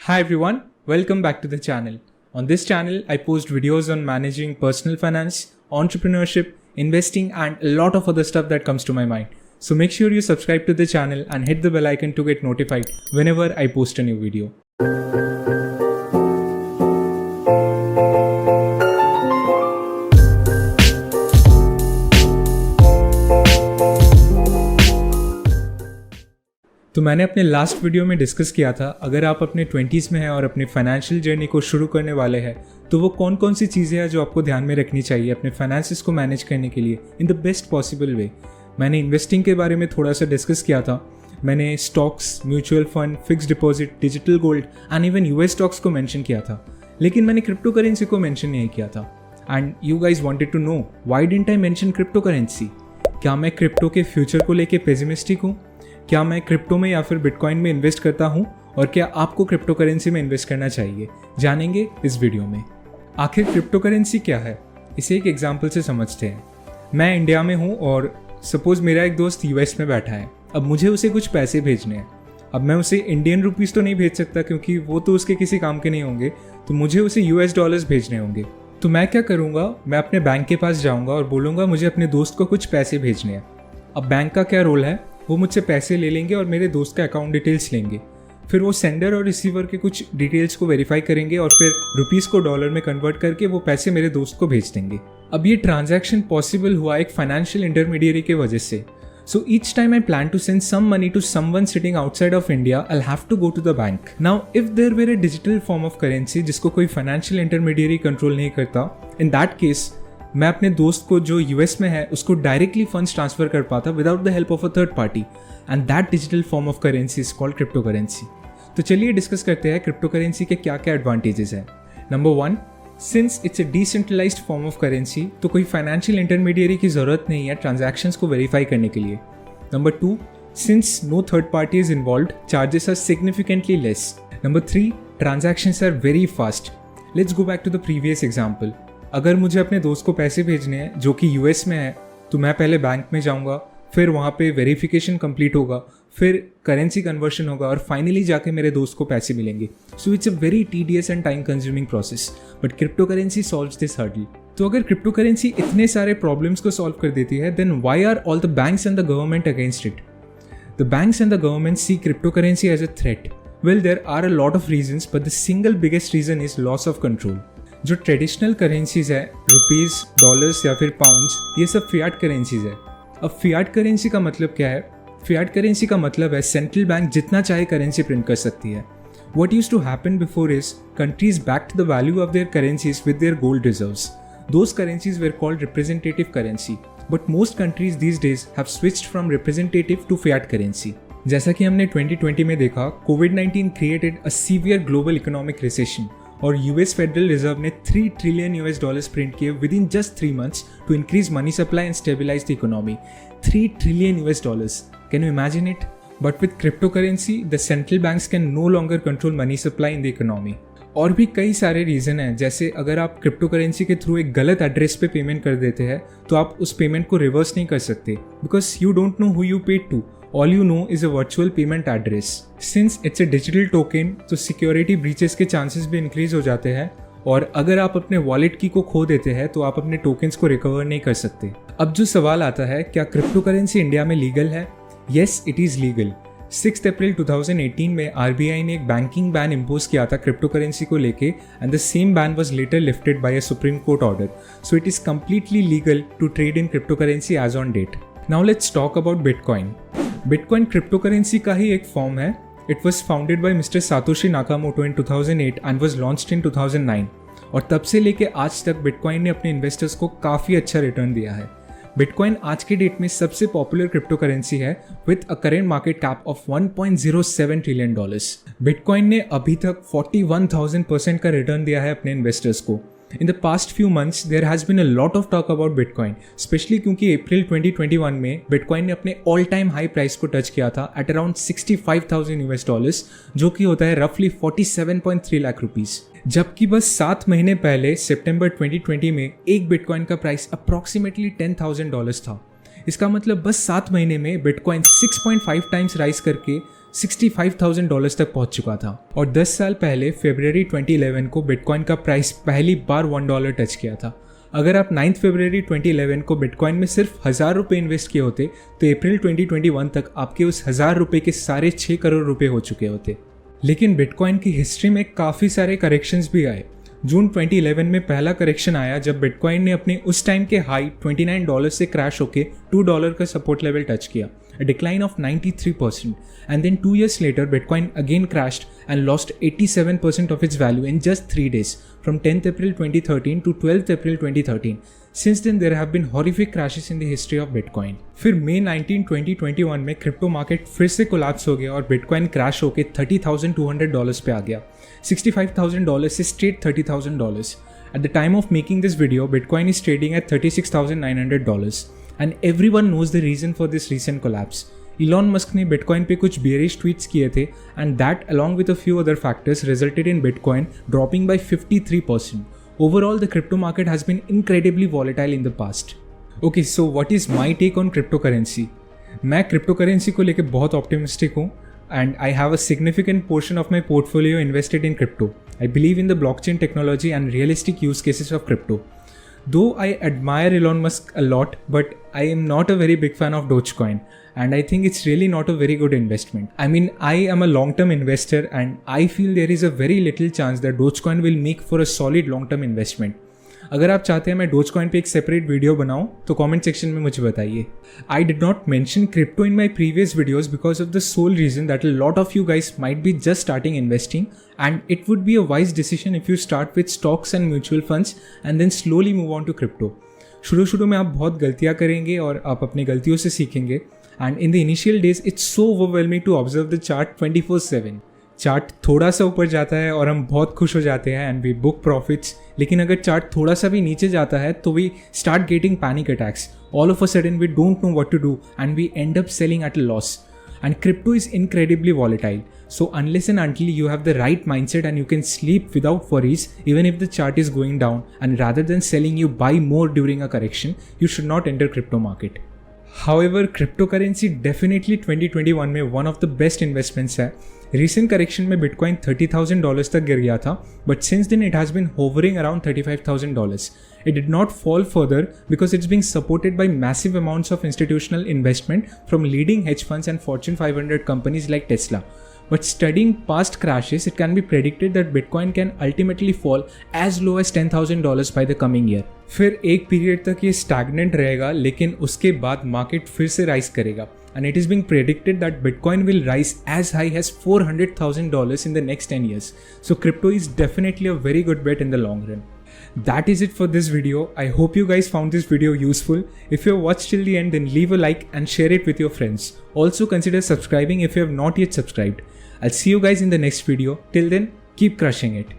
Hi everyone, welcome back to the channel. On this channel, I post videos on managing personal finance, entrepreneurship, investing and a lot of other stuff that comes to my mind. So make sure you subscribe to the channel and hit the bell icon to get notified whenever I post a new video. तो मैंने अपने last video में discuss किया था, अगर आप अपने 20s में हैं और अपने फाइनेंशियल जर्नी को शुरू करने वाले हैं तो वो कौन कौन सी चीज़ें हैं जो आपको ध्यान में रखनी चाहिए अपने फाइनेंसेस को मैनेज करने के लिए in the best possible way. मैंने इन्वेस्टिंग के बारे में थोड़ा सा डिस्कस किया था। मैंने stocks, mutual fund, fix deposit, digital gold and even US stocks को मेंशन किया था, लेकिन मैंने क्रिप्टो करेंसी को मेंशन नहीं किया था। And you guys wanted to know why didn't I mention crypto currency. क्या मैं क्रिप्टो के फ्यूचर को लेके पेसिमिस्टिक हूँ? क्या मैं क्रिप्टो में या फिर बिटकॉइन में इन्वेस्ट करता हूँ? और क्या आपको क्रिप्टो करेंसी में इन्वेस्ट करना चाहिए, जानेंगे इस वीडियो में। आखिर क्रिप्टो करेंसी क्या है, इसे एक एग्जांपल से समझते हैं। मैं इंडिया में हूँ और सपोज मेरा एक दोस्त यूएस में बैठा है। अब मुझे उसे कुछ पैसे भेजने हैं। अब मैं उसे इंडियन रुपीज़ तो नहीं भेज सकता क्योंकि वो तो उसके किसी काम के नहीं होंगे, तो मुझे उसे यूएस डॉलर्स भेजने होंगे। तो मैं क्या करूँगा, मैं अपने बैंक के पास जाऊँगा और बोलूँगा मुझे अपने दोस्त को कुछ पैसे भेजने हैं। अब बैंक का क्या रोल है, वो मुझसे पैसे ले लेंगे और मेरे दोस्त का अकाउंट डिटेल्स लेंगे। फिर वो सेंडर और रिसीवर के कुछ डिटेल्स को वेरीफाई करेंगे और फिर रुपीस को डॉलर में कन्वर्ट करके वो पैसे मेरे दोस्त को भेज देंगे। अब ये ट्रांजैक्शन पॉसिबल हुआ एक फाइनेंशियल इंटरमीडियरी के वजह से। So each time I plan to send some money to someone sitting outside of India, I will have to go to the bank. Now if there were a digital form of currency जिसको कोई financial intermediary control नहीं करता, in that case मैं अपने दोस्त को जो US में है उसको डायरेक्टली फंड्स ट्रांसफर कर पाता without the help of a third party, and that digital form of currency is called crypto currency. तो चलिए डिस्कस करते हैं क्रिप्टो करेंसी के क्या क्या एडवांटेजेस हैं। Number 1, since it's a decentralised form of currency तो कोई फाइनेंशियल इंटरमीडियरी की जरूरत नहीं है ट्रांजैक्शंस को वेरीफाई करने के लिए। Number 2, since no third party is involved, charges are significantly less. Number 3, transactions are very fast. Let's go back to the previous example. अगर मुझे अपने दोस्त को पैसे भेजने हैं जो कि यूएस में है, तो मैं पहले बैंक में जाऊंगा, फिर वहाँ पे वेरिफिकेशन कंप्लीट होगा, फिर करेंसी कन्वर्शन होगा और फाइनली जाके मेरे दोस्त को पैसे मिलेंगे। So it's a very tedious and time consuming process, but crypto currency solves this hurdle. तो अगर क्रिप्टो करेंसी इतने सारे प्रॉब्लम्स को सॉल्व कर देती है, then why are all the banks and the government against it? The banks and the government see crypto currency as a threat. Well, there are a lot of reasons, but the single biggest reason is loss of control. जो traditional currencies है, rupees, dollars या फिर pounds, ये सब Fiat currencies है। अब Fiat currency का मतलब क्या है? फियाट करेंसी का मतलब है सेंट्रल बैंक जितना चाहे करेंसी प्रिंट कर सकती है। What used to happen before is countries backed the value of their currencies with their gold reserves. Those currencies were called representative currency, but most countries these days have switched from representative to fiat currency. जैसा कि हमने 2020 में देखा, COVID-19 created a severe global economic recession और US federal reserve ने 3 trillion US dollars print किए with in just 3 months to increase money supply and stabilise the economy. 3 trillion US dollars, can you imagine it? But with crypto currency the central banks can no longer control money supply in the economy. और भी कई सारे reason हैं, जैसे अगर आप crypto currency के through एक गलत एड्रेस पे पेमेंट कर देते हैं तो आप उस पेमेंट को रिवर्स नहीं कर सकते, because you don't know who you paid to. All you know is a virtual payment address. Since it's a digital token, तो सिक्योरिटी ब्रीचेस के चांसेस भी इंक्रीज हो जाते हैं, और अगर आप अपने वॉलेट की को खो देते हैं तो आप अपने टोकन्स को रिकवर नहीं कर सकते। अब जो सवाल आता है, क्या क्रिप्टो करेंसी इंडिया में लीगल है? Yes, it is legal. 6 अप्रैल 2018 में आरबीआई ने एक बैंकिंग बैन इम्पोज किया था क्रिप्टो करेंसी को लेके, and the same ban was later lifted by a supreme court order. So it is completely legal to trade in crypto currency as on date. Now let's talk about bitcoin. Bitcoin crypto currency का ही एक form है। It was founded by mister Satoshi Nakamoto in 2008 and was launched in 2009, और तब से लेके आज तक बिटकॉइन ने अपने इन्वेस्टर्स को काफ़ी अच्छा रिटर्न दिया है। बिटकॉइन आज के डेट में सबसे पॉपुलर क्रिप्टो करेंसी है with a current market cap of $1.07 trillion. Bitcoin ने अभी तक 41,000% का रिटर्न दिया है अपने इन्वेस्टर्स को। In the past few months, there has been a lot of talk about Bitcoin, especially क्योंकि अप्रैल 2021 में Bitcoin ने अपने ऑल टाइम हाई प्राइस को टच किया था एट अराउंड $65,000, जो कि होता है रफली 47.3 लाख रुपीज़। जबकि बस 7 महीने पहले सितंबर 2020 में एक बिटकॉइन का प्राइस अप्रॉक्सीमेटली $10,000 था। इसका मतलब बस 7 महीने में बिटकॉइन 6.5 टाइम्स राइज करके $65,000 तक पहुंच चुका था। और 10 साल पहले फरवरी 2011 को बिटकॉइन का प्राइस पहली बार $1 टच किया था। अगर आप 9 फरवरी 2011 को बिटकॉइन में सिर्फ ₹1000 इन्वेस्ट किए होते तो अप्रैल 2021 तक आपके उस ₹1000 के सारे 6 करोड़ रुपए हो चुके होते। लेकिन बिटकॉइन की हिस्ट्री में काफ़ी सारे करेक्शंस भी आए। जून 2011 में पहला करेक्शन आया जब बिटकॉइन ने अपने उस टाइम के हाई $29 से क्रैश होकर $2 का सपोर्ट लेवल टच किया, a decline of 93%. And then 2 years later, Bitcoin again crashed and lost 87% of its value in just 3 days, from 10th April 2013 to 12th April 2013. Since then, there have been horrific crashes in the history of Bitcoin. फिर May 19, 2021 में crypto market फिर से collapse हो गया और bitcoin crash होकर $30,200 पे आ गया, $65,000 से straight $30,000. At the time of making this video, Bitcoin is trading at $36,900. And everyone knows the reason for this recent collapse. Elon Musk ने Bitcoin पे कुछ bearish tweets किए थे and that along with a few other factors resulted in Bitcoin dropping by 53%. Overall, the crypto market has been incredibly volatile in the past. Okay, so what is my take on cryptocurrency? मैं cryptocurrency को लेके बहुत optimistic हूँ and I have a significant portion of my portfolio invested in crypto. I believe in the blockchain technology and realistic use cases of crypto. Though I admire Elon Musk a lot, but I am not a very big fan of Dogecoin, and I think it's really not a very good investment. I mean, I am a long-term investor and I feel there is a very little chance that Dogecoin will make for a solid long-term investment. अगर आप चाहते हैं मैं Dogecoin पे एक separate video बनाऊं तो comment section में मुझे बताइए। I did not mention crypto in my previous videos because of the sole reason that a lot of you guys might be just starting investing and it would be a wise decision if you start with stocks and mutual funds and then slowly move on to crypto. शुरू में आप बहुत गलतियाँ करेंगे और आप अपनी गलतियों से सीखेंगे and in the initial days it's so overwhelming to observe the chart 24/7। Chart थोड़ा सा ऊपर जाता है और हम बहुत खुश हो जाते हैं एंड वी बुक प्रॉफिट्स, लेकिन अगर चार्ट थोड़ा सा भी नीचे जाता है तो we start getting panic attacks. All of a sudden we don't know what to do and we end up selling at a loss. And crypto is incredibly volatile. So unless and until you have the right mindset and you can sleep without worries, even if the chart is going down, and rather than selling you buy more during a correction, you should not enter crypto market. However, cryptocurrency definitely 2021 में one of the best investments है। Recent correction में Bitcoin $30,000 तक गिर गया था, but since then it has been hovering around $35,000. It did not fall further because it's being supported by massive amounts of institutional investment from leading hedge funds and Fortune 500 companies like Tesla. But studying past crashes, it can be predicted that Bitcoin can ultimately fall as low as $10,000 by the coming year. फिर एक period तक ये stagnant रहेगा, लेकिन उसके बाद market फिर से राइज करेगा. And it is being predicted that Bitcoin will rise as high as $400,000 in the next 10 years. So crypto is definitely a very good bet in the long run. That is it for this video. I hope you guys found this video useful. If you have watched till the end, then leave a like and share it with your friends. Also consider subscribing if you have not yet subscribed. I'll see you guys in the next video. Till then, keep crushing it.